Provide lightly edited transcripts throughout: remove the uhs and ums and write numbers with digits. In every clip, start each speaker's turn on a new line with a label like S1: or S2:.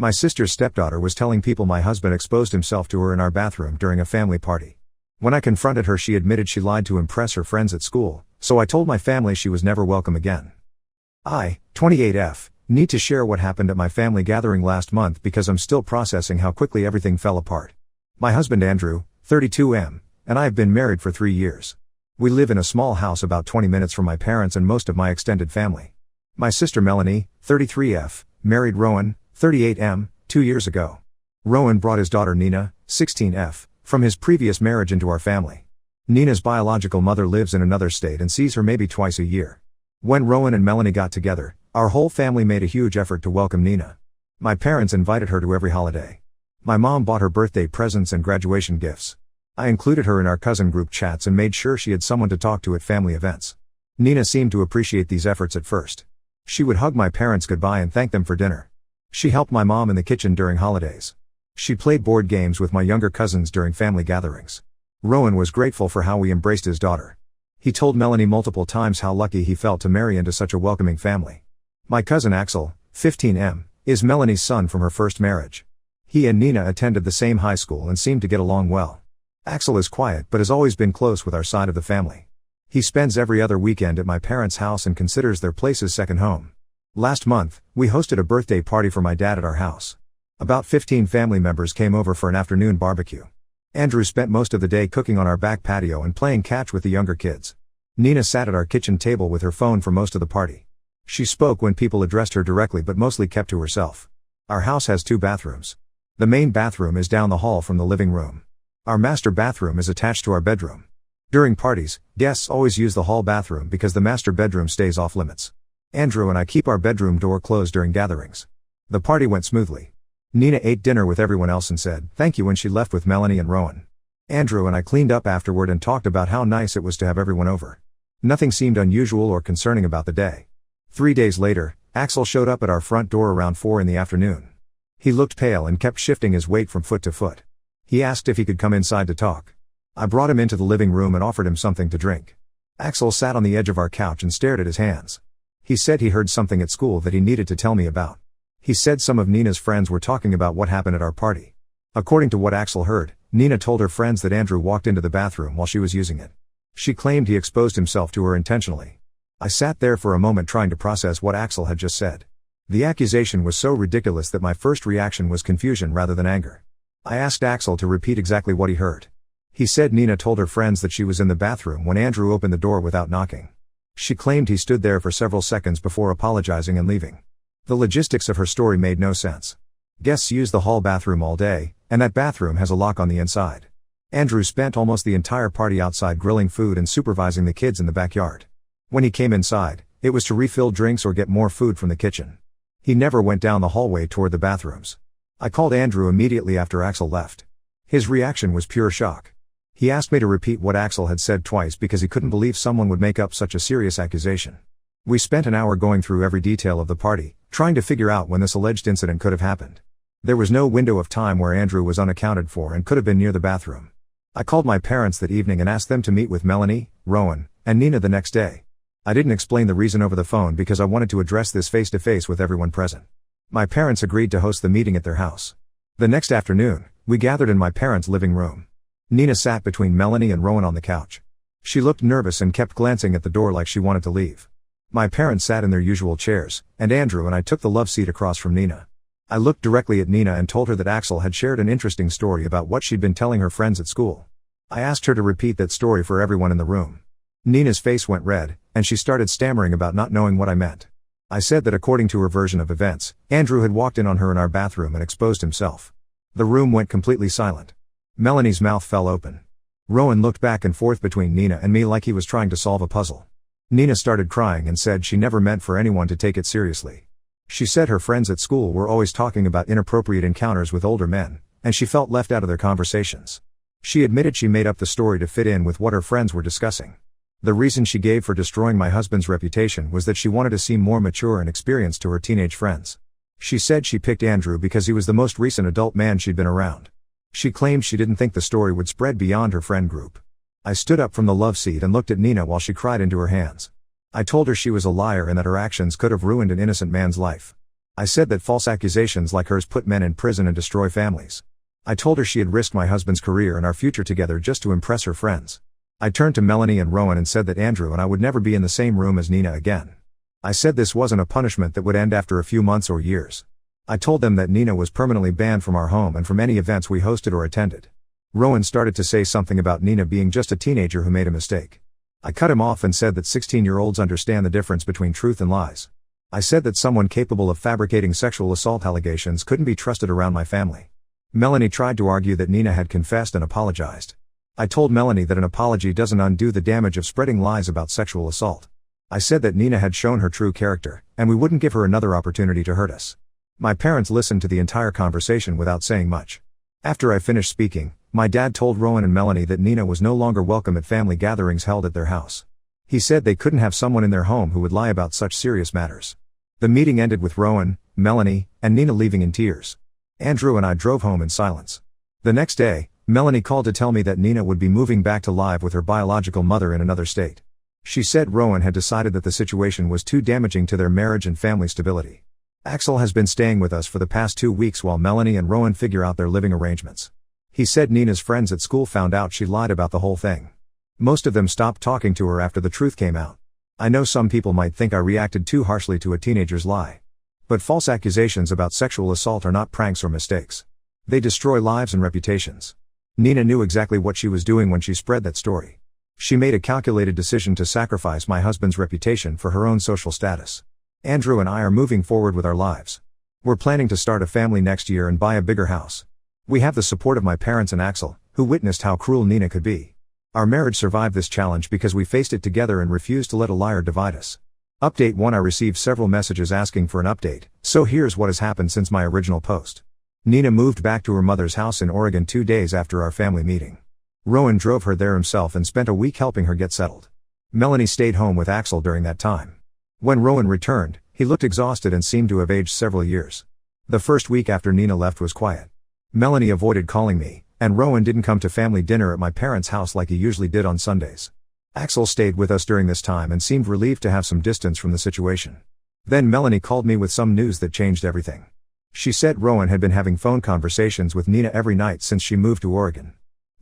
S1: My sister's stepdaughter was telling people my husband exposed himself to her in our bathroom during a family party. When I confronted her, she admitted she lied to impress her friends at school, so I told my family she was never welcome again. I, 28F, need to share what happened at my family gathering last month because I'm still processing how quickly everything fell apart. My husband Andrew, 32M, and I have been married for 3 years. We live in a small house about 20 minutes from my parents and most of my extended family. My sister Melanie, 33F, married Rowan, 38M, 2 years ago. Rowan brought his daughter Nina, 16F, from his previous marriage into our family. Nina's biological mother lives in another state and sees her maybe twice a year. When Rowan and Melanie got together, our whole family made a huge effort to welcome Nina. My parents invited her to every holiday. My mom bought her birthday presents and graduation gifts. I included her in our cousin group chats and made sure she had someone to talk to at family events. Nina seemed to appreciate these efforts at first. She would hug my parents goodbye and thank them for dinner. She helped my mom in the kitchen during holidays. She played board games with my younger cousins during family gatherings. Rowan was grateful for how we embraced his daughter. He told Melanie multiple times how lucky he felt to marry into such a welcoming family. My cousin Axel, 15M, is Melanie's son from her first marriage. He and Nina attended the same high school and seemed to get along well. Axel is quiet but has always been close with our side of the family. He spends every other weekend at my parents' house and considers their place his second home. Last month, we hosted a birthday party for my dad at our house. About 15 family members came over for an afternoon barbecue. Andrew spent most of the day cooking on our back patio and playing catch with the younger kids. Nina sat at our kitchen table with her phone for most of the party. She spoke when people addressed her directly but mostly kept to herself. Our house has 2 bathrooms. The main bathroom is down the hall from the living room. Our master bathroom is attached to our bedroom. During parties, guests always use the hall bathroom because the master bedroom stays off limits. Andrew and I keep our bedroom door closed during gatherings. The party went smoothly. Nina ate dinner with everyone else and said thank you when she left with Melanie and Rowan. Andrew and I cleaned up afterward and talked about how nice it was to have everyone over. Nothing seemed unusual or concerning about the day. 3 days later, Axel showed up at our front door around 4 in the afternoon. He looked pale and kept shifting his weight from foot to foot. He asked if he could come inside to talk. I brought him into the living room and offered him something to drink. Axel sat on the edge of our couch and stared at his hands. He said he heard something at school that he needed to tell me about. He said some of Nina's friends were talking about what happened at our party. According to what Axel heard, Nina told her friends that Andrew walked into the bathroom while she was using it. She claimed he exposed himself to her intentionally. I sat there for a moment trying to process what Axel had just said. The accusation was so ridiculous that my first reaction was confusion rather than anger. I asked Axel to repeat exactly what he heard. He said Nina told her friends that she was in the bathroom when Andrew opened the door without knocking. She claimed he stood there for several seconds before apologizing and leaving. The logistics of her story made no sense. Guests use the hall bathroom all day, and that bathroom has a lock on the inside. Andrew spent almost the entire party outside grilling food and supervising the kids in the backyard. When he came inside, it was to refill drinks or get more food from the kitchen. He never went down the hallway toward the bathrooms. I called Andrew immediately after Axel left. His reaction was pure shock. He asked me to repeat what Axel had said twice because he couldn't believe someone would make up such a serious accusation. We spent an hour going through every detail of the party, trying to figure out when this alleged incident could have happened. There was no window of time where Andrew was unaccounted for and could have been near the bathroom. I called my parents that evening and asked them to meet with Melanie, Rowan, and Nina the next day. I didn't explain the reason over the phone because I wanted to address this face to face with everyone present. My parents agreed to host the meeting at their house. The next afternoon, we gathered in my parents' living room. Nina sat between Melanie and Rowan on the couch. She looked nervous and kept glancing at the door like she wanted to leave. My parents sat in their usual chairs, and Andrew and I took the love seat across from Nina. I looked directly at Nina and told her that Axel had shared an interesting story about what she'd been telling her friends at school. I asked her to repeat that story for everyone in the room. Nina's face went red, and she started stammering about not knowing what I meant. I said that according to her version of events, Andrew had walked in on her in our bathroom and exposed himself. The room went completely silent. Melanie's mouth fell open. Rowan looked back and forth between Nina and me like he was trying to solve a puzzle. Nina started crying and said she never meant for anyone to take it seriously. She said her friends at school were always talking about inappropriate encounters with older men, and she felt left out of their conversations. She admitted she made up the story to fit in with what her friends were discussing. The reason she gave for destroying my husband's reputation was that she wanted to seem more mature and experienced to her teenage friends. She said she picked Andrew because he was the most recent adult man she'd been around. She claimed she didn't think the story would spread beyond her friend group. I stood up from the love seat and looked at Nina while she cried into her hands. I told her she was a liar and that her actions could have ruined an innocent man's life. I said that false accusations like hers put men in prison and destroy families. I told her she had risked my husband's career and our future together just to impress her friends. I turned to Melanie and Rowan and said that Andrew and I would never be in the same room as Nina again. I said this wasn't a punishment that would end after a few months or years. I told them that Nina was permanently banned from our home and from any events we hosted or attended. Rowan started to say something about Nina being just a teenager who made a mistake. I cut him off and said that 16-year-olds understand the difference between truth and lies. I said that someone capable of fabricating sexual assault allegations couldn't be trusted around my family. Melanie tried to argue that Nina had confessed and apologized. I told Melanie that an apology doesn't undo the damage of spreading lies about sexual assault. I said that Nina had shown her true character, and we wouldn't give her another opportunity to hurt us. My parents listened to the entire conversation without saying much. After I finished speaking, my dad told Rowan and Melanie that Nina was no longer welcome at family gatherings held at their house. He said they couldn't have someone in their home who would lie about such serious matters. The meeting ended with Rowan, Melanie, and Nina leaving in tears. Andrew and I drove home in silence. The next day, Melanie called to tell me that Nina would be moving back to live with her biological mother in another state. She said Rowan had decided that the situation was too damaging to their marriage and family stability. Axel has been staying with us for the past 2 weeks while Melanie and Rowan figure out their living arrangements. He said Nina's friends at school found out she lied about the whole thing. Most of them stopped talking to her after the truth came out. I know some people might think I reacted too harshly to a teenager's lie. But false accusations about sexual assault are not pranks or mistakes. They destroy lives and reputations. Nina knew exactly what she was doing when she spread that story. She made a calculated decision to sacrifice my husband's reputation for her own social status. Andrew and I are moving forward with our lives. We're planning to start a family next year and buy a bigger house. We have the support of my parents and Axel, who witnessed how cruel Nina could be. Our marriage survived this challenge because we faced it together and refused to let a liar divide us. Update 1. I received several messages asking for an update, so here's what has happened since my original post. Nina moved back to her mother's house in Oregon 2 days after our family meeting. Rowan drove her there himself and spent a week helping her get settled. Melanie stayed home with Axel during that time. When Rowan returned, he looked exhausted and seemed to have aged several years. The first week after Nina left was quiet. Melanie avoided calling me, and Rowan didn't come to family dinner at my parents' house like he usually did on Sundays. Axel stayed with us during this time and seemed relieved to have some distance from the situation. Then Melanie called me with some news that changed everything. She said Rowan had been having phone conversations with Nina every night since she moved to Oregon.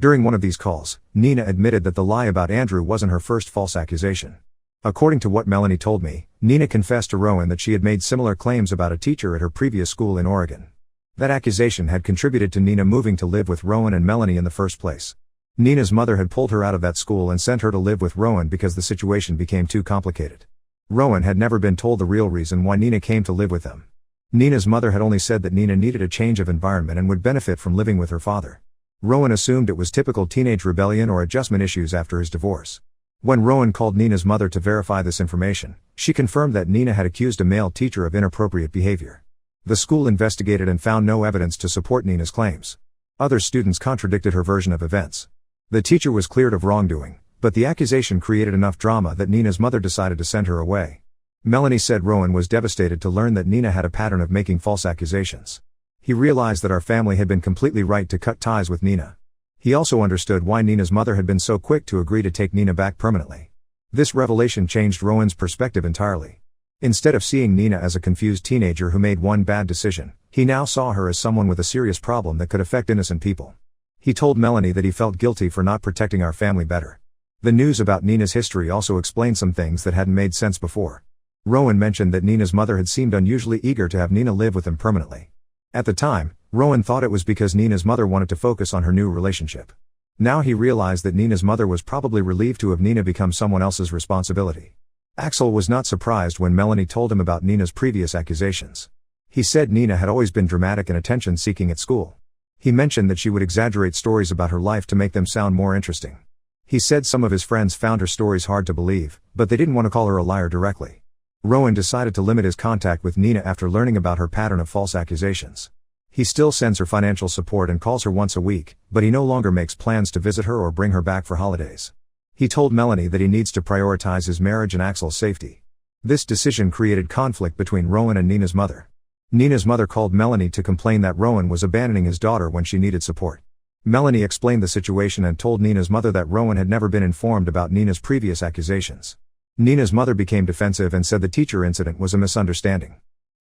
S1: During one of these calls, Nina admitted that the lie about Andrew wasn't her first false accusation. According to what Melanie told me, Nina confessed to Rowan that she had made similar claims about a teacher at her previous school in Oregon. That accusation had contributed to Nina moving to live with Rowan and Melanie in the first place. Nina's mother had pulled her out of that school and sent her to live with Rowan because the situation became too complicated. Rowan had never been told the real reason why Nina came to live with them. Nina's mother had only said that Nina needed a change of environment and would benefit from living with her father. Rowan assumed it was typical teenage rebellion or adjustment issues after his divorce. When Rowan called Nina's mother to verify this information, she confirmed that Nina had accused a male teacher of inappropriate behavior. The school investigated and found no evidence to support Nina's claims. Other students contradicted her version of events. The teacher was cleared of wrongdoing, but the accusation created enough drama that Nina's mother decided to send her away. Melanie said Rowan was devastated to learn that Nina had a pattern of making false accusations. He realized that our family had been completely right to cut ties with Nina. He also understood why Nina's mother had been so quick to agree to take Nina back permanently. This revelation changed Rowan's perspective entirely. Instead of seeing Nina as a confused teenager who made one bad decision, he now saw her as someone with a serious problem that could affect innocent people. He told Melanie that he felt guilty for not protecting our family better. The news about Nina's history also explained some things that hadn't made sense before. Rowan mentioned that Nina's mother had seemed unusually eager to have Nina live with him permanently. At the time, Rowan thought it was because Nina's mother wanted to focus on her new relationship. Now he realized that Nina's mother was probably relieved to have Nina become someone else's responsibility. Axel was not surprised when Melanie told him about Nina's previous accusations. He said Nina had always been dramatic and attention-seeking at school. He mentioned that she would exaggerate stories about her life to make them sound more interesting. He said some of his friends found her stories hard to believe, but they didn't want to call her a liar directly. Rowan decided to limit his contact with Nina after learning about her pattern of false accusations. He still sends her financial support and calls her once a week, but he no longer makes plans to visit her or bring her back for holidays. He told Melanie that he needs to prioritize his marriage and Axel's safety. This decision created conflict between Rowan and Nina's mother. Nina's mother called Melanie to complain that Rowan was abandoning his daughter when she needed support. Melanie explained the situation and told Nina's mother that Rowan had never been informed about Nina's previous accusations. Nina's mother became defensive and said the teacher incident was a misunderstanding.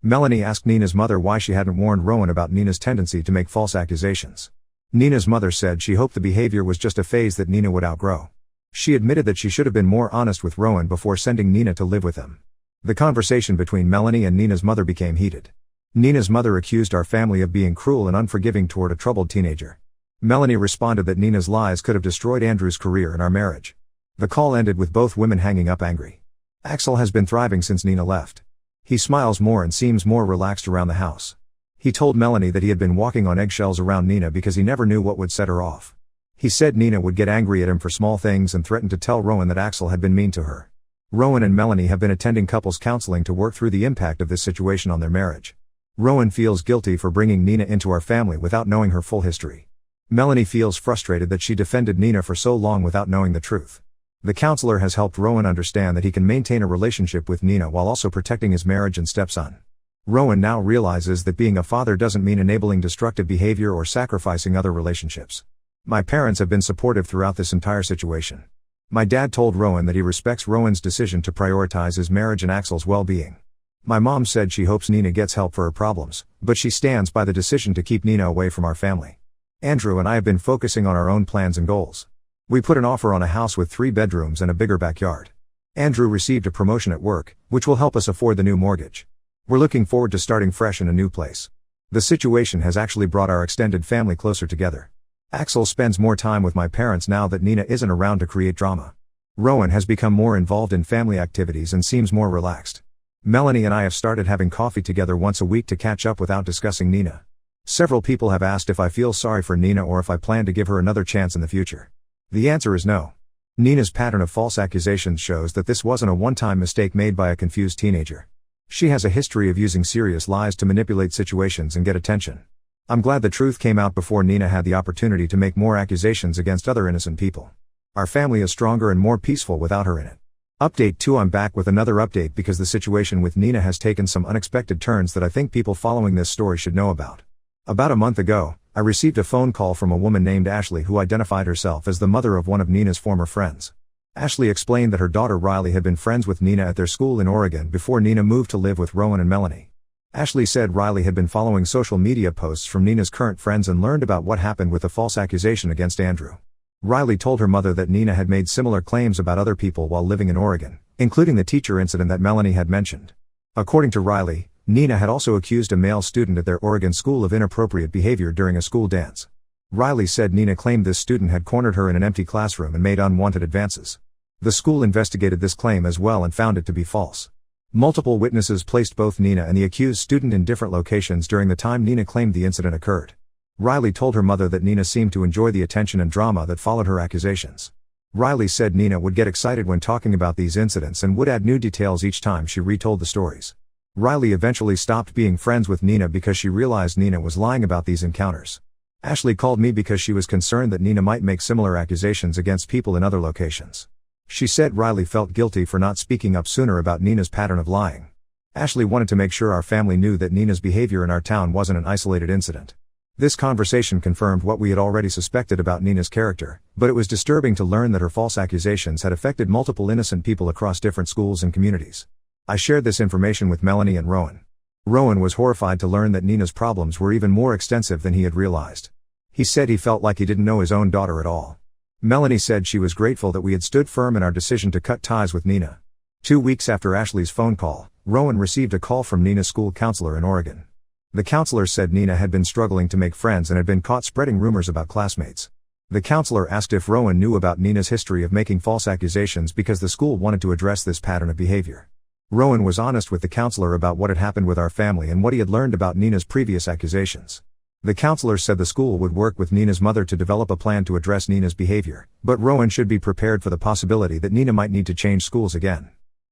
S1: Melanie asked Nina's mother why she hadn't warned Rowan about Nina's tendency to make false accusations. Nina's mother said she hoped the behavior was just a phase that Nina would outgrow. She admitted that she should have been more honest with Rowan before sending Nina to live with him. The conversation between Melanie and Nina's mother became heated. Nina's mother accused our family of being cruel and unforgiving toward a troubled teenager. Melanie responded that Nina's lies could have destroyed Andrew's career and our marriage. The call ended with both women hanging up angry. Axel has been thriving since Nina left. He smiles more and seems more relaxed around the house. He told Melanie that he had been walking on eggshells around Nina because he never knew what would set her off. He said Nina would get angry at him for small things and threatened to tell Rowan that Axel had been mean to her. Rowan and Melanie have been attending couples counseling to work through the impact of this situation on their marriage. Rowan feels guilty for bringing Nina into our family without knowing her full history. Melanie feels frustrated that she defended Nina for so long without knowing the truth. The counselor has helped Rowan understand that he can maintain a relationship with Nina while also protecting his marriage and stepson. Rowan now realizes that being a father doesn't mean enabling destructive behavior or sacrificing other relationships. My parents have been supportive throughout this entire situation. My dad told Rowan that he respects Rowan's decision to prioritize his marriage and Axel's well-being. My mom said she hopes Nina gets help for her problems, but she stands by the decision to keep Nina away from our family. Andrew and I have been focusing on our own plans and goals. We put an offer on a house with 3 bedrooms and a bigger backyard. Andrew received a promotion at work, which will help us afford the new mortgage. We're looking forward to starting fresh in a new place. The situation has actually brought our extended family closer together. Axel spends more time with my parents now that Nina isn't around to create drama. Rowan has become more involved in family activities and seems more relaxed. Melanie and I have started having coffee together once a week to catch up without discussing Nina. Several people have asked if I feel sorry for Nina or if I plan to give her another chance in the future. The answer is no. Nina's pattern of false accusations shows that this wasn't a one-time mistake made by a confused teenager. She has a history of using serious lies to manipulate situations and get attention. I'm glad the truth came out before Nina had the opportunity to make more accusations against other innocent people. Our family is stronger and more peaceful without her in it. Update 2: I'm back with another update because the situation with Nina has taken some unexpected turns that I think people following this story should know about. About a month ago, I received a phone call from a woman named Ashley who identified herself as the mother of one of Nina's former friends. Ashley explained that her daughter Riley had been friends with Nina at their school in Oregon before Nina moved to live with Rowan and Melanie. Ashley said Riley had been following social media posts from Nina's current friends and learned about what happened with the false accusation against Andrew. Riley told her mother that Nina had made similar claims about other people while living in Oregon, including the teacher incident that Melanie had mentioned. According to Riley, Nina had also accused a male student at their Oregon school of inappropriate behavior during a school dance. Riley said Nina claimed this student had cornered her in an empty classroom and made unwanted advances. The school investigated this claim as well and found it to be false. Multiple witnesses placed both Nina and the accused student in different locations during the time Nina claimed the incident occurred. Riley told her mother that Nina seemed to enjoy the attention and drama that followed her accusations. Riley said Nina would get excited when talking about these incidents and would add new details each time she retold the stories. Riley eventually stopped being friends with Nina because she realized Nina was lying about these encounters. Ashley called me because she was concerned that Nina might make similar accusations against people in other locations. She said Riley felt guilty for not speaking up sooner about Nina's pattern of lying. Ashley wanted to make sure our family knew that Nina's behavior in our town wasn't an isolated incident. This conversation confirmed what we had already suspected about Nina's character, but it was disturbing to learn that her false accusations had affected multiple innocent people across different schools and communities. I shared this information with Melanie and Rowan. Rowan was horrified to learn that Nina's problems were even more extensive than he had realized. He said he felt like he didn't know his own daughter at all. Melanie said she was grateful that we had stood firm in our decision to cut ties with Nina. 2 weeks after Ashley's phone call, Rowan received a call from Nina's school counselor in Oregon. The counselor said Nina had been struggling to make friends and had been caught spreading rumors about classmates. The counselor asked if Rowan knew about Nina's history of making false accusations because the school wanted to address this pattern of behavior. Rowan was honest with the counselor about what had happened with our family and what he had learned about Nina's previous accusations. The counselor said the school would work with Nina's mother to develop a plan to address Nina's behavior, but Rowan should be prepared for the possibility that Nina might need to change schools again.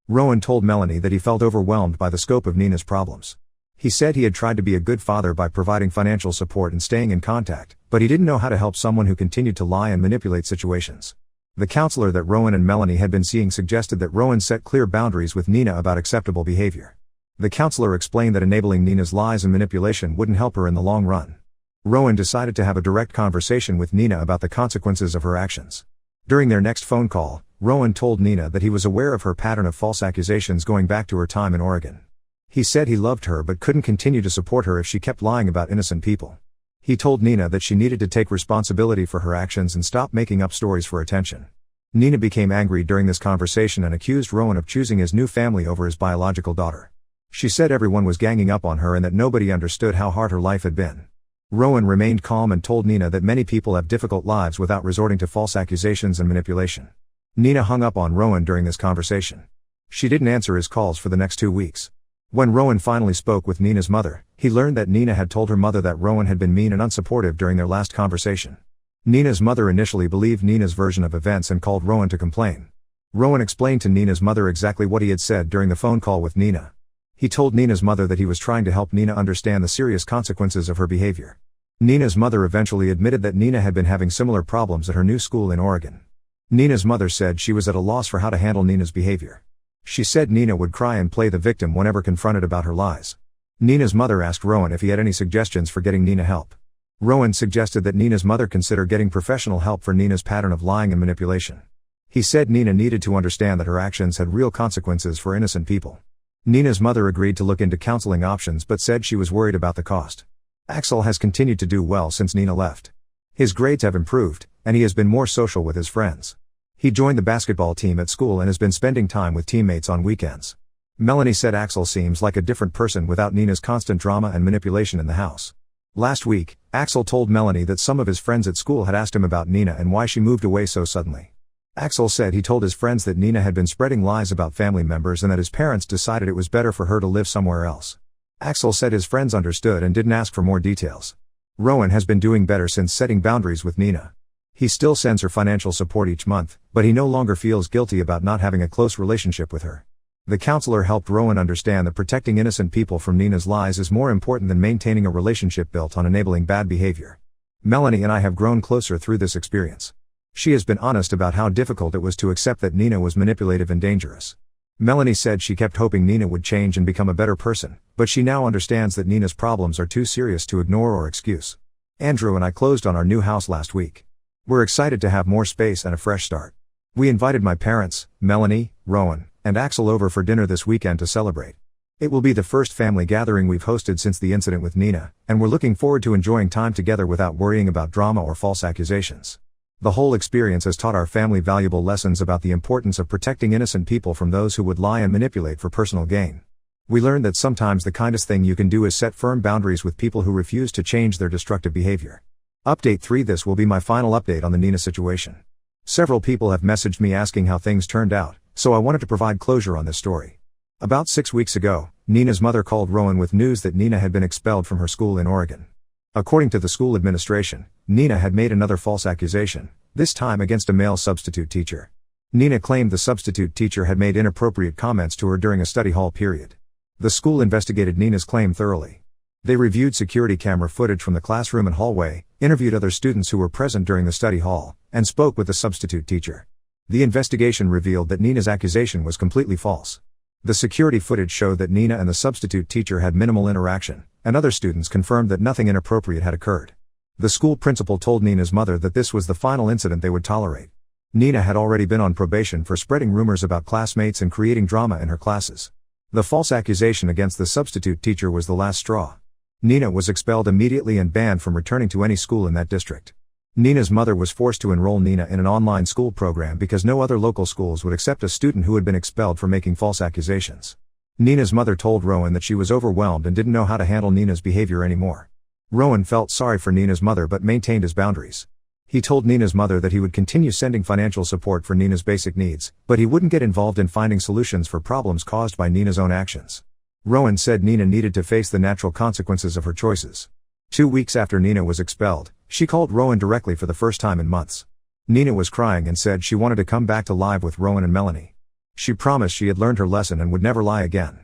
S1: Rowan told Melanie that he felt overwhelmed by the scope of Nina's problems. He said he had tried to be a good father by providing financial support and staying in contact, but he didn't know how to help someone who continued to lie and manipulate situations. The counselor that Rowan and Melanie had been seeing suggested that Rowan set clear boundaries with Nina about acceptable behavior. The counselor explained that enabling Nina's lies and manipulation wouldn't help her in the long run. Rowan decided to have a direct conversation with Nina about the consequences of her actions. During their next phone call, Rowan told Nina that he was aware of her pattern of false accusations going back to her time in Oregon. He said he loved her but couldn't continue to support her if she kept lying about innocent people. He told Nina that she needed to take responsibility for her actions and stop making up stories for attention. Nina became angry during this conversation and accused Rowan of choosing his new family over his biological daughter. She said everyone was ganging up on her and that nobody understood how hard her life had been. Rowan remained calm and told Nina that many people have difficult lives without resorting to false accusations and manipulation. Nina hung up on Rowan during this conversation. She didn't answer his calls for the next 2 weeks. When Rowan finally spoke with Nina's mother, he learned that Nina had told her mother that Rowan had been mean and unsupportive during their last conversation. Nina's mother initially believed Nina's version of events and called Rowan to complain. Rowan explained to Nina's mother exactly what he had said during the phone call with Nina. He told Nina's mother that he was trying to help Nina understand the serious consequences of her behavior. Nina's mother eventually admitted that Nina had been having similar problems at her new school in Oregon. Nina's mother said she was at a loss for how to handle Nina's behavior. She said Nina would cry and play the victim whenever confronted about her lies. Nina's mother asked Rowan if he had any suggestions for getting Nina help. Rowan suggested that Nina's mother consider getting professional help for Nina's pattern of lying and manipulation. He said Nina needed to understand that her actions had real consequences for innocent people. Nina's mother agreed to look into counseling options but said she was worried about the cost. Axel has continued to do well since Nina left. His grades have improved, and he has been more social with his friends. He joined the basketball team at school and has been spending time with teammates on weekends. Melanie said Axel seems like a different person without Nina's constant drama and manipulation in the house. Last week, Axel told Melanie that some of his friends at school had asked him about Nina and why she moved away so suddenly. Axel said he told his friends that Nina had been spreading lies about family members and that his parents decided it was better for her to live somewhere else. Axel said his friends understood and didn't ask for more details. Rowan has been doing better since setting boundaries with Nina. He still sends her financial support each month, but he no longer feels guilty about not having a close relationship with her. The counselor helped Rowan understand that protecting innocent people from Nina's lies is more important than maintaining a relationship built on enabling bad behavior. Melanie and I have grown closer through this experience. She has been honest about how difficult it was to accept that Nina was manipulative and dangerous. Melanie said she kept hoping Nina would change and become a better person, but she now understands that Nina's problems are too serious to ignore or excuse. Andrew and I closed on our new house last week. We're excited to have more space and a fresh start. We invited my parents, Melanie, Rowan, and Axel over for dinner this weekend to celebrate. It will be the first family gathering we've hosted since the incident with Nina, and we're looking forward to enjoying time together without worrying about drama or false accusations. The whole experience has taught our family valuable lessons about the importance of protecting innocent people from those who would lie and manipulate for personal gain. We learned that sometimes the kindest thing you can do is set firm boundaries with people who refuse to change their destructive behavior. Update 3. This will be my final update on the Nina situation. Several people have messaged me asking how things turned out, so I wanted to provide closure on this story. About 6 weeks ago, Nina's mother called Rowan with news that Nina had been expelled from her school in Oregon. According to the school administration, Nina had made another false accusation, this time against a male substitute teacher. Nina claimed the substitute teacher had made inappropriate comments to her during a study hall period. The school investigated Nina's claim thoroughly. They reviewed security camera footage from the classroom and hallway, interviewed other students who were present during the study hall, and spoke with the substitute teacher. The investigation revealed that Nina's accusation was completely false. The security footage showed that Nina and the substitute teacher had minimal interaction, and other students confirmed that nothing inappropriate had occurred. The school principal told Nina's mother that this was the final incident they would tolerate. Nina had already been on probation for spreading rumors about classmates and creating drama in her classes. The false accusation against the substitute teacher was the last straw. Nina was expelled immediately and banned from returning to any school in that district. Nina's mother was forced to enroll Nina in an online school program because no other local schools would accept a student who had been expelled for making false accusations. Nina's mother told Rowan that she was overwhelmed and didn't know how to handle Nina's behavior anymore. Rowan felt sorry for Nina's mother but maintained his boundaries. He told Nina's mother that he would continue sending financial support for Nina's basic needs, but he wouldn't get involved in finding solutions for problems caused by Nina's own actions. Rowan said Nina needed to face the natural consequences of her choices. 2 weeks after Nina was expelled, she called Rowan directly for the first time in months. Nina was crying and said she wanted to come back to live with Rowan and Melanie. She promised she had learned her lesson and would never lie again.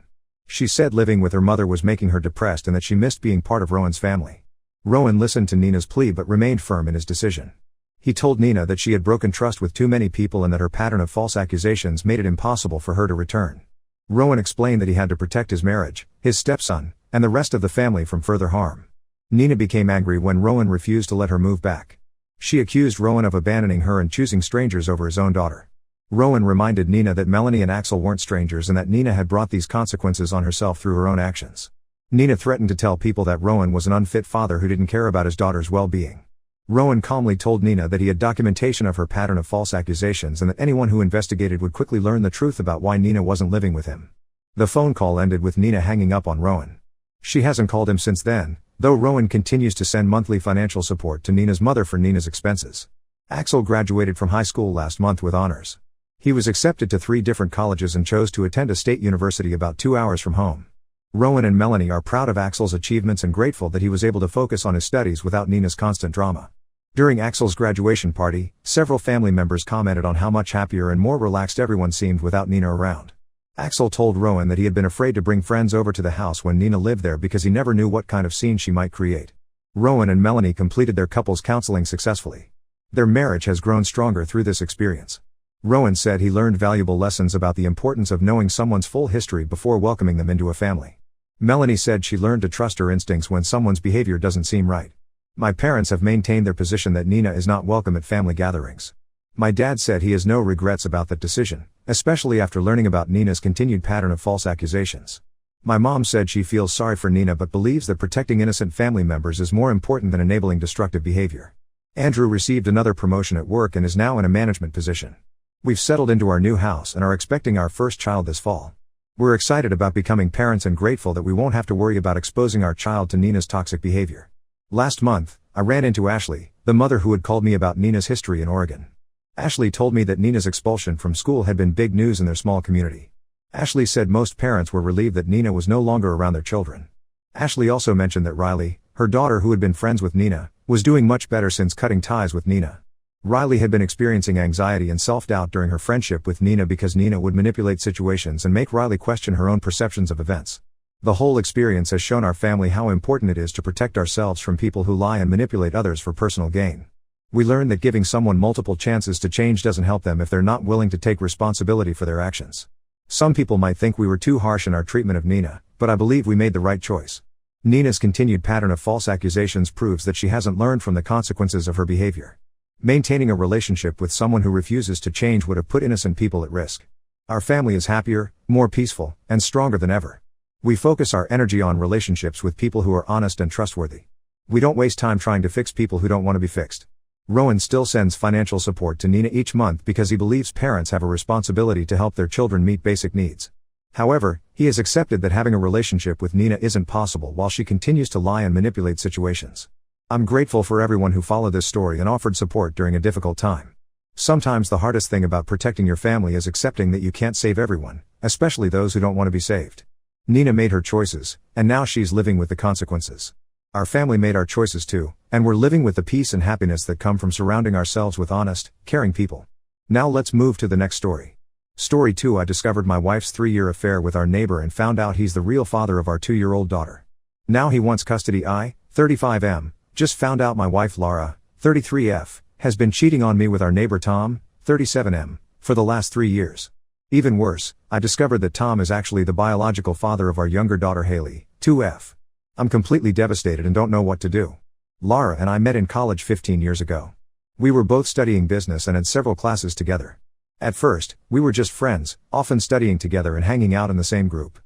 S1: She said living with her mother was making her depressed and that she missed being part of Rowan's family. Rowan listened to Nina's plea but remained firm in his decision. He told Nina that she had broken trust with too many people and that her pattern of false accusations made it impossible for her to return. Rowan explained that he had to protect his marriage, his stepson, and the rest of the family from further harm. Nina became angry when Rowan refused to let her move back. She accused Rowan of abandoning her and choosing strangers over his own daughter. Rowan reminded Nina that Melanie and Axel weren't strangers and that Nina had brought these consequences on herself through her own actions. Nina threatened to tell people that Rowan was an unfit father who didn't care about his daughter's well-being. Rowan calmly told Nina that he had documentation of her pattern of false accusations and that anyone who investigated would quickly learn the truth about why Nina wasn't living with him. The phone call ended with Nina hanging up on Rowan. She hasn't called him since then, though Rowan continues to send monthly financial support to Nina's mother for Nina's expenses. Axel graduated from high school last month with honors. He was accepted to 3 different colleges and chose to attend a state university about 2 hours from home. Rowan and Melanie are proud of Axel's achievements and grateful that he was able to focus on his studies without Nina's constant drama. During Axel's graduation party, several family members commented on how much happier and more relaxed everyone seemed without Nina around. Axel told Rowan that he had been afraid to bring friends over to the house when Nina lived there because he never knew what kind of scene she might create. Rowan and Melanie completed their couples counseling successfully. Their marriage has grown stronger through this experience. Rowan said he learned valuable lessons about the importance of knowing someone's full history before welcoming them into a family. Melanie said she learned to trust her instincts when someone's behavior doesn't seem right. My parents have maintained their position that Nina is not welcome at family gatherings. My dad said he has no regrets about that decision, especially after learning about Nina's continued pattern of false accusations. My mom said she feels sorry for Nina but believes that protecting innocent family members is more important than enabling destructive behavior. Andrew received another promotion at work and is now in a management position. We've settled into our new house and are expecting our first child this fall. We're excited about becoming parents and grateful that we won't have to worry about exposing our child to Nina's toxic behavior. Last month, I ran into Ashley, the mother who had called me about Nina's history in Oregon. Ashley told me that Nina's expulsion from school had been big news in their small community. Ashley said most parents were relieved that Nina was no longer around their children. Ashley also mentioned that Riley, her daughter who had been friends with Nina, was doing much better since cutting ties with Nina. Riley had been experiencing anxiety and self-doubt during her friendship with Nina because Nina would manipulate situations and make Riley question her own perceptions of events. The whole experience has shown our family how important it is to protect ourselves from people who lie and manipulate others for personal gain. We learned that giving someone multiple chances to change doesn't help them if they're not willing to take responsibility for their actions. Some people might think we were too harsh in our treatment of Nina, but I believe we made the right choice. Nina's continued pattern of false accusations proves that she hasn't learned from the consequences of her behavior. Maintaining a relationship with someone who refuses to change would have put innocent people at risk. Our family is happier, more peaceful, and stronger than ever. We focus our energy on relationships with people who are honest and trustworthy. We don't waste time trying to fix people who don't want to be fixed. Rowan still sends financial support to Nina each month because he believes parents have a responsibility to help their children meet basic needs. However, he has accepted that having a relationship with Nina isn't possible while she continues to lie and manipulate situations. I'm grateful for everyone who followed this story and offered support during a difficult time. Sometimes the hardest thing about protecting your family is accepting that you can't save everyone, especially those who don't want to be saved. Nina made her choices, and now she's living with the consequences. Our family made our choices too, and we're living with the peace and happiness that come from surrounding ourselves with honest, caring people. Now let's move to the next story. Story 2. I discovered my wife's 3-year affair with our neighbor and found out he's the real father of our 2-year-old daughter. Now he wants custody. I, 35M, just found out my wife Laura, 33F, has been cheating on me with our neighbor Tom, 37M, for the last 3 years. Even worse, I discovered that Tom is actually the biological father of our younger daughter Haley, 2F. I'm completely devastated and don't know what to do. Laura and I met in college 15 years ago. We were both studying business and had several classes together. At first, we were just friends, often studying together and hanging out in the same group.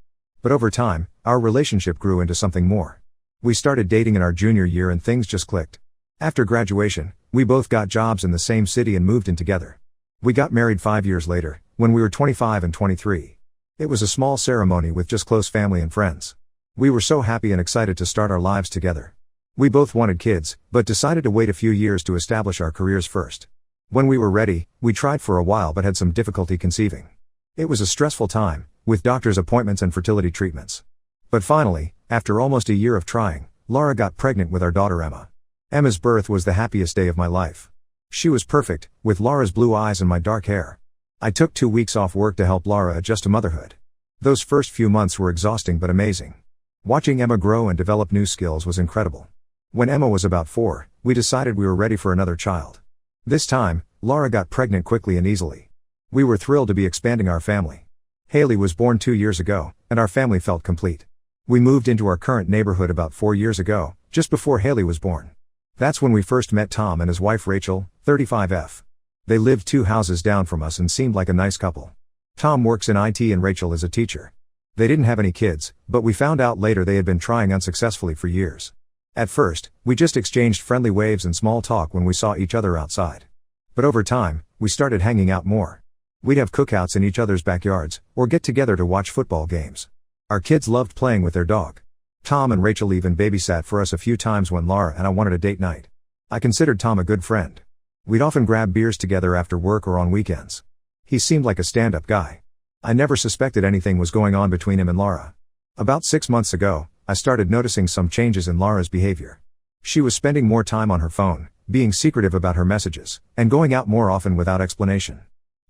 S1: But over time, our relationship grew into something more. We started dating in our junior year and things just clicked. After graduation, we both got jobs in the same city and moved in together. We got married 5 years later, when we were 25 and 23. It was a small ceremony with just close family and friends. We were so happy and excited to start our lives together. We both wanted kids, but decided to wait a few years to establish our careers first. When we were ready, we tried for a while but had some difficulty conceiving. It was a stressful time, with doctor's appointments and fertility treatments. But finally, after almost a year of trying, Laura got pregnant with our daughter Emma. Emma's birth was the happiest day of my life. She was perfect, with Laura's blue eyes and my dark hair. I took 2 weeks off work to help Laura adjust to motherhood. Those first few months were exhausting but amazing. Watching Emma grow and develop new skills was incredible. When Emma was about 4, we decided we were ready for another child. This time, Laura got pregnant quickly and easily. We were thrilled to be expanding our family. Haley was born 2 years ago, and our family felt complete. We moved into our current neighborhood about 4 years ago, just before Haley was born. That's when we first met Tom and his wife Rachel, 35F. They lived 2 houses down from us and seemed like a nice couple. Tom works in IT and Rachel is a teacher. They didn't have any kids, but we found out later they had been trying unsuccessfully for years. At first, we just exchanged friendly waves and small talk when we saw each other outside. But over time, we started hanging out more. We'd have cookouts in each other's backyards, or get together to watch football games. Our kids loved playing with their dog. Tom and Rachel even babysat for us a few times when Laura and I wanted a date night. I considered Tom a good friend. We'd often grab beers together after work or on weekends. He seemed like a stand-up guy. I never suspected anything was going on between him and Laura. About 6 months ago, I started noticing some changes in Laura's behavior. She was spending more time on her phone, being secretive about her messages, and going out more often without explanation.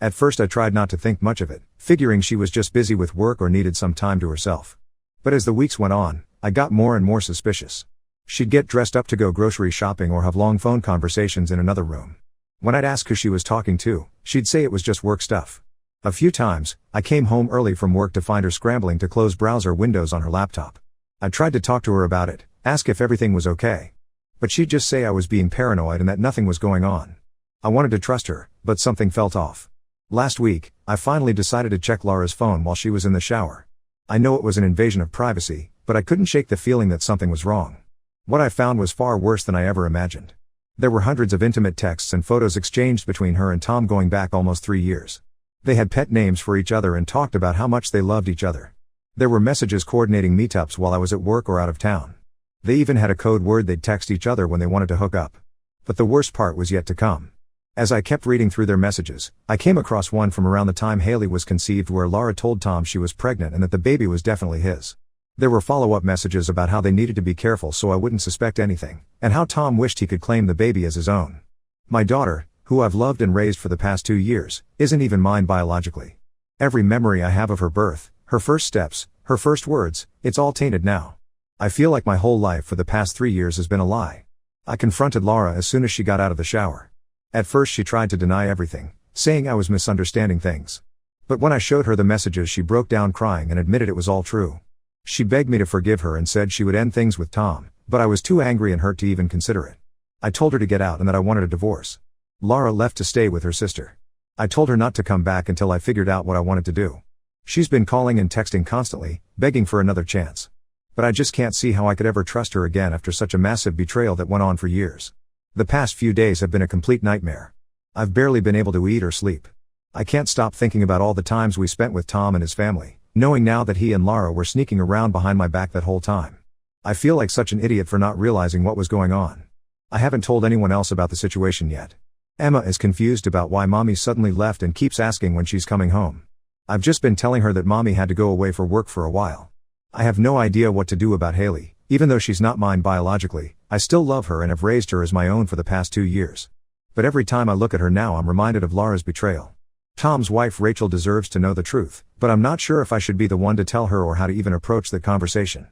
S1: At first I tried not to think much of it, figuring she was just busy with work or needed some time to herself. But as the weeks went on, I got more and more suspicious. She'd get dressed up to go grocery shopping or have long phone conversations in another room. When I'd ask who she was talking to, she'd say it was just work stuff. A few times, I came home early from work to find her scrambling to close browser windows on her laptop. I tried to talk to her about it, ask if everything was okay. But she'd just say I was being paranoid and that nothing was going on. I wanted to trust her, but something felt off. Last week, I finally decided to check Laura's phone while she was in the shower. I know it was an invasion of privacy, but I couldn't shake the feeling that something was wrong. What I found was far worse than I ever imagined. There were hundreds of intimate texts and photos exchanged between her and Tom going back almost 3 years. They had pet names for each other and talked about how much they loved each other. There were messages coordinating meetups while I was at work or out of town. They even had a code word they'd text each other when they wanted to hook up. But the worst part was yet to come. As I kept reading through their messages, I came across one from around the time Haley was conceived where Laura told Tom she was pregnant and that the baby was definitely his. There were follow-up messages about how they needed to be careful so I wouldn't suspect anything, and how Tom wished he could claim the baby as his own. My daughter, who I've loved and raised for the past 2 years, isn't even mine biologically. Every memory I have of her birth, her first steps, her first words, it's all tainted now. I feel like my whole life for the past 3 years has been a lie. I confronted Laura as soon as she got out of the shower. At first she tried to deny everything, saying I was misunderstanding things. But when I showed her the messages she broke down crying and admitted it was all true. She begged me to forgive her and said she would end things with Tom, but I was too angry and hurt to even consider it. I told her to get out and that I wanted a divorce. Laura left to stay with her sister. I told her not to come back until I figured out what I wanted to do. She's been calling and texting constantly, begging for another chance. But I just can't see how I could ever trust her again after such a massive betrayal that went on for years. The past few days have been a complete nightmare. I've barely been able to eat or sleep. I can't stop thinking about all the times we spent with Tom and his family, knowing now that he and Laura were sneaking around behind my back that whole time. I feel like such an idiot for not realizing what was going on. I haven't told anyone else about the situation yet. Emma is confused about why Mommy suddenly left and keeps asking when she's coming home. I've just been telling her that Mommy had to go away for work for a while. I have no idea what to do about Haley. Even though she's not mine biologically, I still love her and have raised her as my own for the past 2 years. But every time I look at her now I'm reminded of Laura's betrayal. Tom's wife Rachel deserves to know the truth, but I'm not sure if I should be the one to tell her or how to even approach the conversation.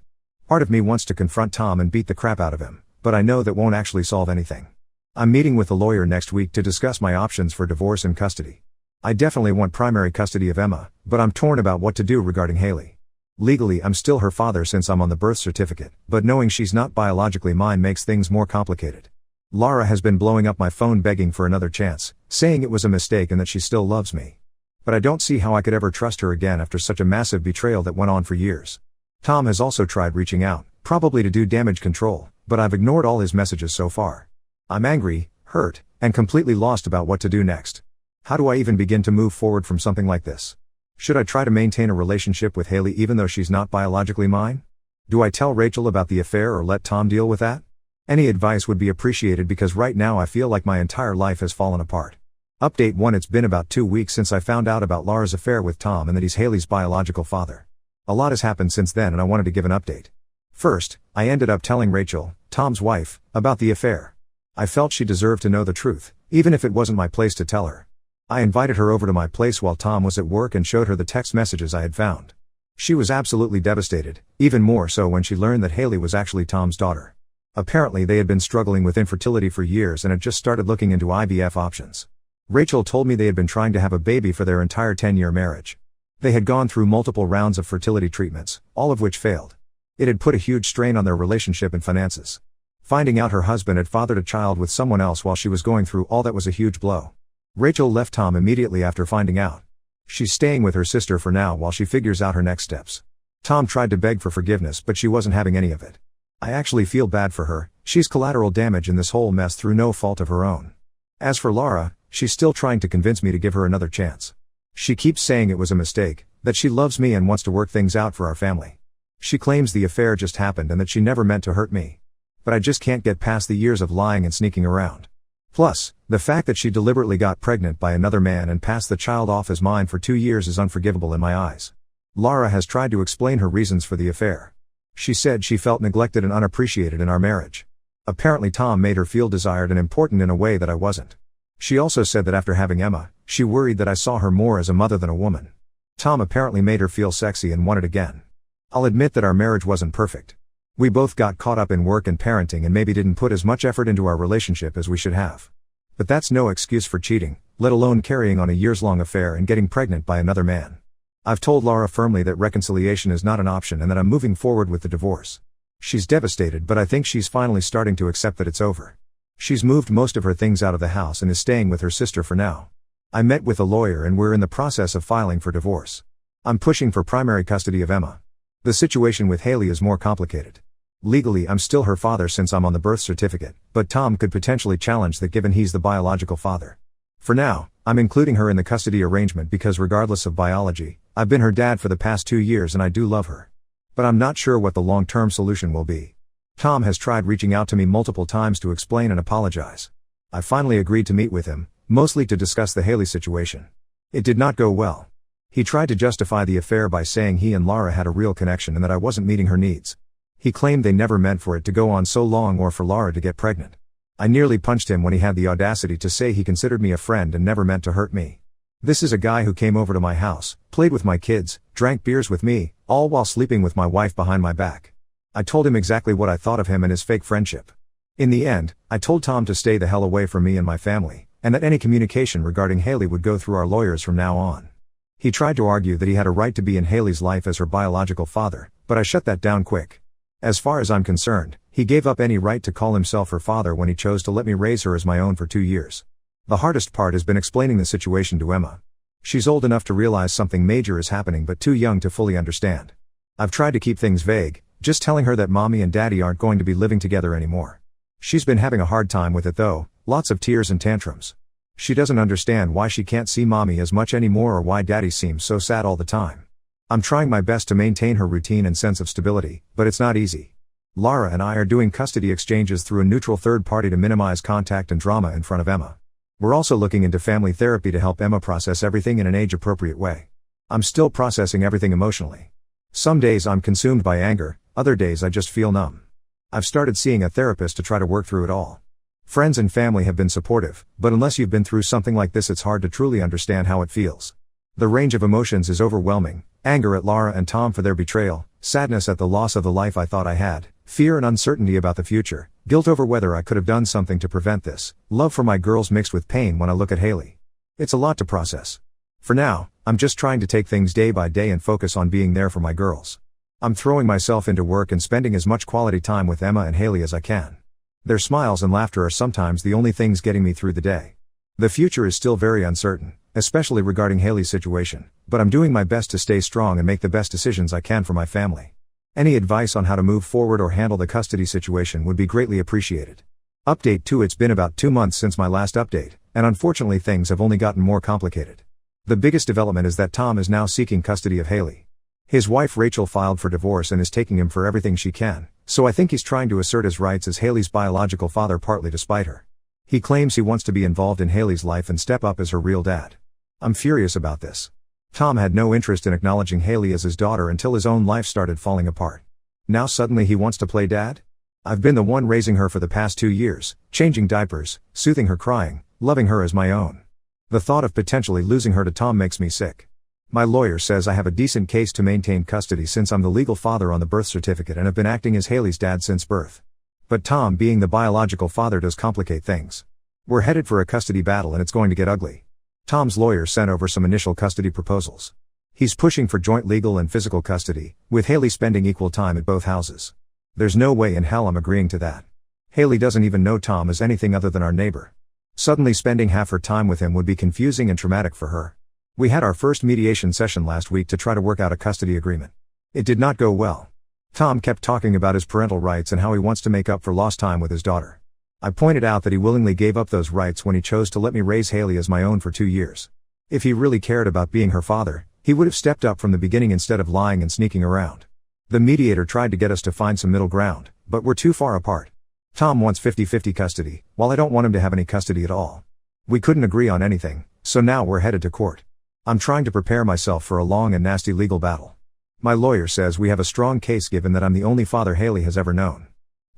S1: Part of me wants to confront Tom and beat the crap out of him, but I know that won't actually solve anything. I'm meeting with a lawyer next week to discuss my options for divorce and custody. I definitely want primary custody of Emma, but I'm torn about what to do regarding Haley. Legally I'm still her father since I'm on the birth certificate, but knowing she's not biologically mine makes things more complicated. Laura has been blowing up my phone begging for another chance, saying it was a mistake and that she still loves me. But I don't see how I could ever trust her again after such a massive betrayal that went on for years. Tom has also tried reaching out, probably to do damage control, but I've ignored all his messages so far. I'm angry, hurt, and completely lost about what to do next. How do I even begin to move forward from something like this? Should I try to maintain a relationship with Haley even though she's not biologically mine? Do I tell Rachel about the affair or let Tom deal with that? Any advice would be appreciated because right now I feel like my entire life has fallen apart. Update 1: It's been about 2 weeks since I found out about Laura's affair with Tom and that he's Haley's biological father. A lot has happened since then and I wanted to give an update. First, I ended up telling Rachel, Tom's wife, about the affair. I felt she deserved to know the truth, even if it wasn't my place to tell her. I invited her over to my place while Tom was at work and showed her the text messages I had found. She was absolutely devastated, even more so when she learned that Haley was actually Tom's daughter. Apparently they had been struggling with infertility for years and had just started looking into IVF options. Rachel told me they had been trying to have a baby for their entire 10-year marriage. They had gone through multiple rounds of fertility treatments, all of which failed. It had put a huge strain on their relationship and finances. Finding out her husband had fathered a child with someone else while she was going through all that was a huge blow. Rachel left Tom immediately after finding out. She's staying with her sister for now while she figures out her next steps. Tom tried to beg for forgiveness, but she wasn't having any of it. I actually feel bad for her. She's collateral damage in this whole mess through no fault of her own. As for Laura, she's still trying to convince me to give her another chance. She keeps saying it was a mistake, that she loves me and wants to work things out for our family. She claims the affair just happened and that she never meant to hurt me. But I just can't get past the years of lying and sneaking around. Plus, the fact that she deliberately got pregnant by another man and passed the child off as mine for 2 years is unforgivable in my eyes. Laura has tried to explain her reasons for the affair. She said she felt neglected and unappreciated in our marriage. Apparently Tom made her feel desired and important in a way that I wasn't. She also said that after having Emma, she worried that I saw her more as a mother than a woman. Tom apparently made her feel sexy and wanted again. I'll admit that our marriage wasn't perfect. We both got caught up in work and parenting and maybe didn't put as much effort into our relationship as we should have. But that's no excuse for cheating, let alone carrying on a years-long affair and getting pregnant by another man. I've told Laura firmly that reconciliation is not an option and that I'm moving forward with the divorce. She's devastated, but I think she's finally starting to accept that it's over. She's moved most of her things out of the house and is staying with her sister for now. I met with a lawyer and we're in the process of filing for divorce. I'm pushing for primary custody of Emma. The situation with Haley is more complicated. Legally, I'm still her father since I'm on the birth certificate, but Tom could potentially challenge that given he's the biological father. For now, I'm including her in the custody arrangement because regardless of biology, I've been her dad for the past 2 years and I do love her. But I'm not sure what the long-term solution will be. Tom has tried reaching out to me multiple times to explain and apologize. I finally agreed to meet with him, mostly to discuss the Haley situation. It did not go well. He tried to justify the affair by saying he and Laura had a real connection and that I wasn't meeting her needs. He claimed they never meant for it to go on so long or for Laura to get pregnant. I nearly punched him when he had the audacity to say he considered me a friend and never meant to hurt me. This is a guy who came over to my house, played with my kids, drank beers with me, all while sleeping with my wife behind my back. I told him exactly what I thought of him and his fake friendship. In the end, I told Tom to stay the hell away from me and my family, and that any communication regarding Haley would go through our lawyers from now on. He tried to argue that he had a right to be in Haley's life as her biological father, but I shut that down quick. As far as I'm concerned, he gave up any right to call himself her father when he chose to let me raise her as my own for 2 years. The hardest part has been explaining the situation to Emma. She's old enough to realize something major is happening but too young to fully understand. I've tried to keep things vague, just telling her that mommy and daddy aren't going to be living together anymore. She's been having a hard time with it though, lots of tears and tantrums. She doesn't understand why she can't see mommy as much anymore or why daddy seems so sad all the time. I'm trying my best to maintain her routine and sense of stability, but it's not easy. Laura and I are doing custody exchanges through a neutral third party to minimize contact and drama in front of Emma. We're also looking into family therapy to help Emma process everything in an age-appropriate way. I'm still processing everything emotionally. Some days I'm consumed by anger, other days I just feel numb. I've started seeing a therapist to try to work through it all. Friends and family have been supportive, but unless you've been through something like this it's hard to truly understand how it feels. The range of emotions is overwhelming: anger at Laura and Tom for their betrayal, sadness at the loss of the life I thought I had, fear and uncertainty about the future, guilt over whether I could have done something to prevent this, love for my girls mixed with pain when I look at Haley. It's a lot to process. For now, I'm just trying to take things day by day and focus on being there for my girls. I'm throwing myself into work and spending as much quality time with Emma and Haley as I can. Their smiles and laughter are sometimes the only things getting me through the day. The future is still very uncertain, especially regarding Haley's situation, but I'm doing my best to stay strong and make the best decisions I can for my family. Any advice on how to move forward or handle the custody situation would be greatly appreciated. Update 2: It's been about 2 months since my last update, and unfortunately things have only gotten more complicated. The biggest development is that Tom is now seeking custody of Haley. His wife Rachel filed for divorce and is taking him for everything she can, so I think he's trying to assert his rights as Haley's biological father partly to spite her. He claims he wants to be involved in Haley's life and step up as her real dad. I'm furious about this. Tom had no interest in acknowledging Haley as his daughter until his own life started falling apart. Now suddenly he wants to play dad? I've been the one raising her for the past 2 years, changing diapers, soothing her crying, loving her as my own. The thought of potentially losing her to Tom makes me sick. My lawyer says I have a decent case to maintain custody since I'm the legal father on the birth certificate and have been acting as Haley's dad since birth. But Tom being the biological father does complicate things. We're headed for a custody battle and it's going to get ugly. Tom's lawyer sent over some initial custody proposals. He's pushing for joint legal and physical custody, with Haley spending equal time at both houses. There's no way in hell I'm agreeing to that. Haley doesn't even know Tom as anything other than our neighbor. Suddenly spending half her time with him would be confusing and traumatic for her. We had our first mediation session last week to try to work out a custody agreement. It did not go well. Tom kept talking about his parental rights and how he wants to make up for lost time with his daughter. I pointed out that he willingly gave up those rights when he chose to let me raise Haley as my own for 2 years. If he really cared about being her father, he would have stepped up from the beginning instead of lying and sneaking around. The mediator tried to get us to find some middle ground, but we're too far apart. Tom wants 50-50 custody, while I don't want him to have any custody at all. We couldn't agree on anything, so now we're headed to court. I'm trying to prepare myself for a long and nasty legal battle. My lawyer says we have a strong case given that I'm the only father Haley has ever known.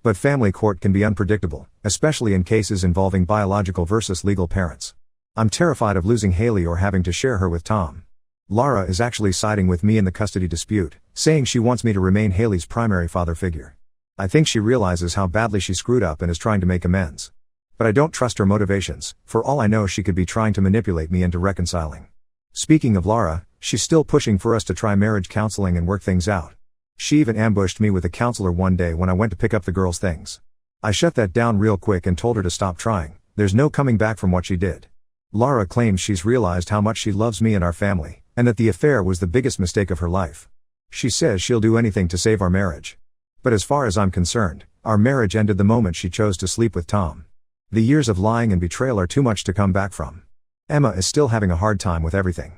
S1: But family court can be unpredictable, especially in cases involving biological versus legal parents. I'm terrified of losing Haley or having to share her with Tom. Lara is actually siding with me in the custody dispute, saying she wants me to remain Haley's primary father figure. I think she realizes how badly she screwed up and is trying to make amends. But I don't trust her motivations. For all I know, she could be trying to manipulate me into reconciling. Speaking of Lara, she's still pushing for us to try marriage counseling and work things out. She even ambushed me with a counselor one day when I went to pick up the girls' things. I shut that down real quick and told her to stop trying. There's no coming back from what she did. Lara claims she's realized how much she loves me and our family, and that the affair was the biggest mistake of her life. She says she'll do anything to save our marriage. But as far as I'm concerned, our marriage ended the moment she chose to sleep with Tom. The years of lying and betrayal are too much to come back from. Emma is still having a hard time with everything.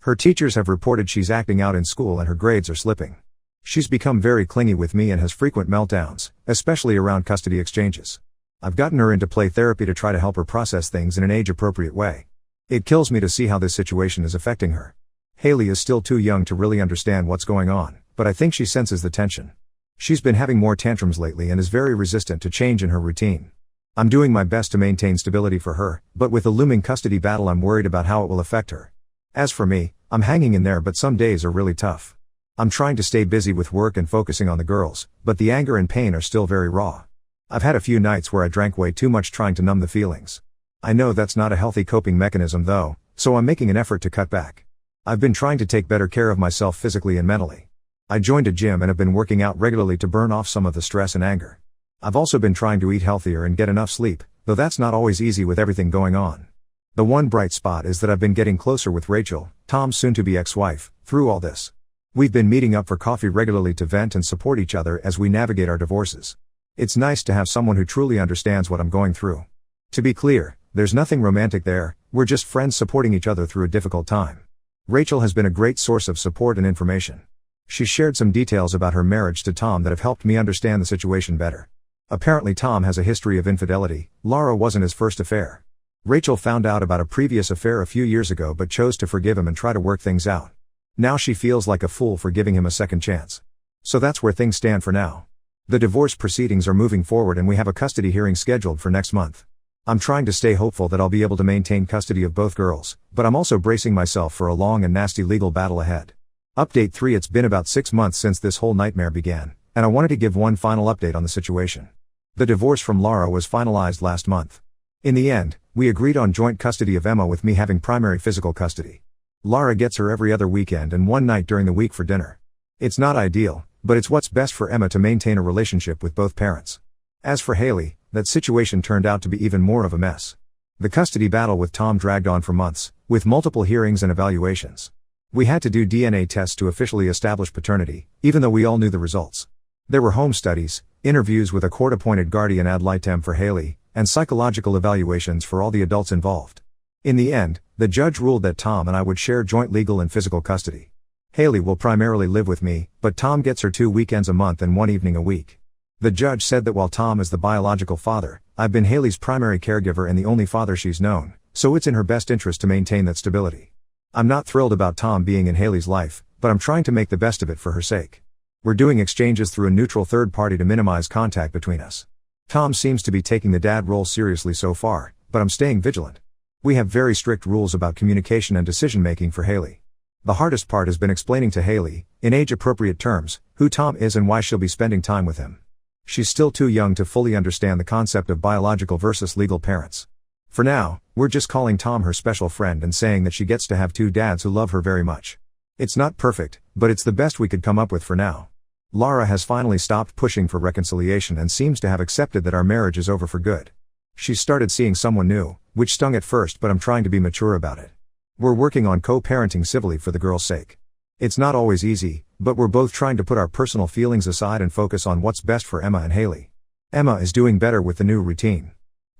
S1: Her teachers have reported she's acting out in school and her grades are slipping. She's become very clingy with me and has frequent meltdowns, especially around custody exchanges. I've gotten her into play therapy to try to help her process things in an age-appropriate way. It kills me to see how this situation is affecting her. Haley is still too young to really understand what's going on, but I think she senses the tension. She's been having more tantrums lately and is very resistant to change in her routine. I'm doing my best to maintain stability for her, but with the looming custody battle I'm worried about how it will affect her. As for me, I'm hanging in there, but some days are really tough. I'm trying to stay busy with work and focusing on the girls, but the anger and pain are still very raw. I've had a few nights where I drank way too much trying to numb the feelings. I know that's not a healthy coping mechanism though, so I'm making an effort to cut back. I've been trying to take better care of myself physically and mentally. I joined a gym and have been working out regularly to burn off some of the stress and anger. I've also been trying to eat healthier and get enough sleep, though that's not always easy with everything going on. The one bright spot is that I've been getting closer with Rachel, Tom's soon-to-be ex-wife, through all this. We've been meeting up for coffee regularly to vent and support each other as we navigate our divorces. It's nice to have someone who truly understands what I'm going through. To be clear, there's nothing romantic there, we're just friends supporting each other through a difficult time. Rachel has been a great source of support and information. She shared some details about her marriage to Tom that have helped me understand the situation better. Apparently Tom has a history of infidelity. Lara wasn't his first affair. Rachel found out about a previous affair a few years ago but chose to forgive him and try to work things out. Now she feels like a fool for giving him a second chance. So that's where things stand for now. The divorce proceedings are moving forward and we have a custody hearing scheduled for next month. I'm trying to stay hopeful that I'll be able to maintain custody of both girls, but I'm also bracing myself for a long and nasty legal battle ahead. Update 3: It's been about 6 months since this whole nightmare began, and I wanted to give one final update on the situation. The divorce from Lara was finalized last month. In the end, we agreed on joint custody of Emma with me having primary physical custody. Lara gets her every other weekend and one night during the week for dinner. It's not ideal, but it's what's best for Emma to maintain a relationship with both parents. As for Haley, that situation turned out to be even more of a mess. The custody battle with Tom dragged on for months, with multiple hearings and evaluations. We had to do DNA tests to officially establish paternity, even though we all knew the results. There were home studies, interviews with a court-appointed guardian ad litem for Haley, and psychological evaluations for all the adults involved. In the end, the judge ruled that Tom and I would share joint legal and physical custody. Haley will primarily live with me, but Tom gets her 2 weekends a month and 1 evening a week. The judge said that while Tom is the biological father, I've been Haley's primary caregiver and the only father she's known, so it's in her best interest to maintain that stability. I'm not thrilled about Tom being in Haley's life, but I'm trying to make the best of it for her sake. We're doing exchanges through a neutral third party to minimize contact between us. Tom seems to be taking the dad role seriously so far, but I'm staying vigilant. We have very strict rules about communication and decision-making for Haley. The hardest part has been explaining to Haley, in age-appropriate terms, who Tom is and why she'll be spending time with him. She's still too young to fully understand the concept of biological versus legal parents. For now, we're just calling Tom her special friend and saying that she gets to have 2 dads who love her very much. It's not perfect, but it's the best we could come up with for now. Lara has finally stopped pushing for reconciliation and seems to have accepted that our marriage is over for good. She's started seeing someone new, which stung at first, but I'm trying to be mature about it. We're working on co-parenting civilly for the girl's sake. It's not always easy, but we're both trying to put our personal feelings aside and focus on what's best for Emma and Haley. Emma is doing better with the new routine.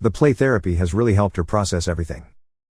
S1: The play therapy has really helped her process everything.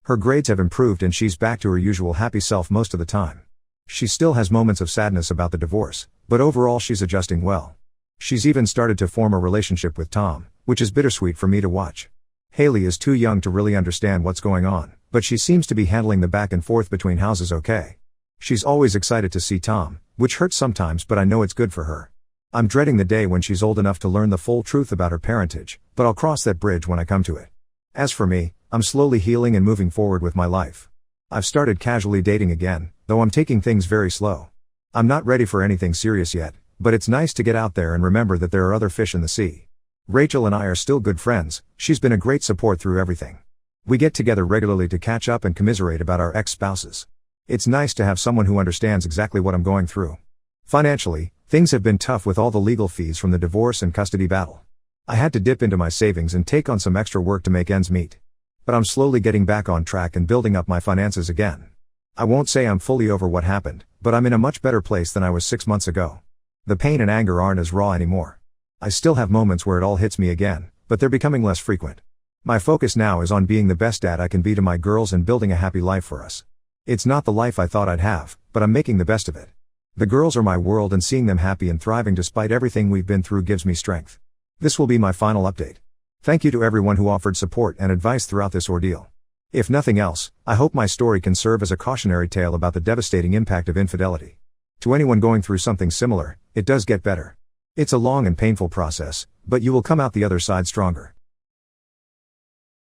S1: Her grades have improved and she's back to her usual happy self most of the time. She still has moments of sadness about the divorce, but overall she's adjusting well. She's even started to form a relationship with Tom, which is bittersweet for me to watch. Haley is too young to really understand what's going on, but she seems to be handling the back and forth between houses okay. She's always excited to see Tom, which hurts sometimes, but I know it's good for her. I'm dreading the day when she's old enough to learn the full truth about her parentage, but I'll cross that bridge when I come to it. As for me, I'm slowly healing and moving forward with my life. I've started casually dating again, though I'm taking things very slow. I'm not ready for anything serious yet, but it's nice to get out there and remember that there are other fish in the sea. Rachel and I are still good friends. She's been a great support through everything. We get together regularly to catch up and commiserate about our ex-spouses. It's nice to have someone who understands exactly what I'm going through. Financially, things have been tough with all the legal fees from the divorce and custody battle. I had to dip into my savings and take on some extra work to make ends meet. But I'm slowly getting back on track and building up my finances again. I won't say I'm fully over what happened, but I'm in a much better place than I was 6 months ago. The pain and anger aren't as raw anymore. I still have moments where it all hits me again, but they're becoming less frequent. My focus now is on being the best dad I can be to my girls and building a happy life for us. It's not the life I thought I'd have, but I'm making the best of it. The girls are my world and seeing them happy and thriving despite everything we've been through gives me strength. This will be my final update. Thank you to everyone who offered support and advice throughout this ordeal. If nothing else, I hope my story can serve as a cautionary tale about the devastating impact of infidelity. To anyone going through something similar, it does get better. It's a long and painful process, but you will come out the other side stronger.